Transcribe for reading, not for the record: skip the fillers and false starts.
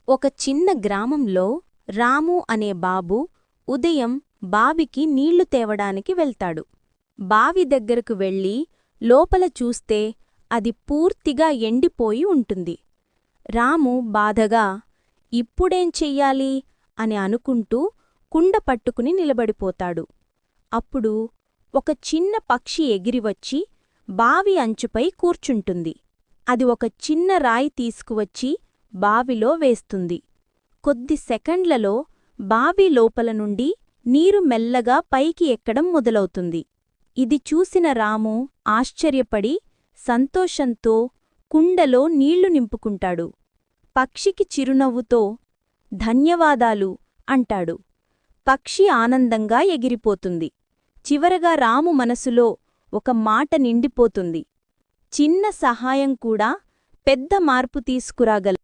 ఒక చిన్న గ్రామంలో రాము అనే బాబు ఉదయం బావికి నీళ్లు తేవడానికి వెళ్తాడు. బావి దగ్గరకు వెళ్ళి లోపల చూస్తే అది పూర్తిగా ఎండిపోయి ఉంటుంది. రాము బాధగా ఇప్పుడేం చెయ్యాలి అని అనుకుంటూ కుండ పట్టుకుని నిలబడిపోతాడు. అప్పుడు ఒక చిన్న పక్షి ఎగిరివచ్చి బావి అంచుపై కూర్చుంటుంది. అది ఒక చిన్న రాయి తీసుకువచ్చి బావిలో వేస్తుంది. కొద్ది సెకండ్లలో బావి లోపల నుండి నీరు మెల్లగా పైకి ఎక్కడం మొదలవుతుంది. ఇది చూసిన రాము ఆశ్చర్యపడి సంతోషంతో కుండలో నీళ్లు నింపుకుంటాడు. పక్షికి చిరునవ్వుతో ధన్యవాదాలు అంటాడు. పక్షి ఆనందంగా ఎగిరిపోతుంది. చివరగా రాము మనసులో ఒక మాట నిండిపోతుంది. చిన్న సహాయం కూడా పెద్ద మార్పు తీసుకురాగలదు.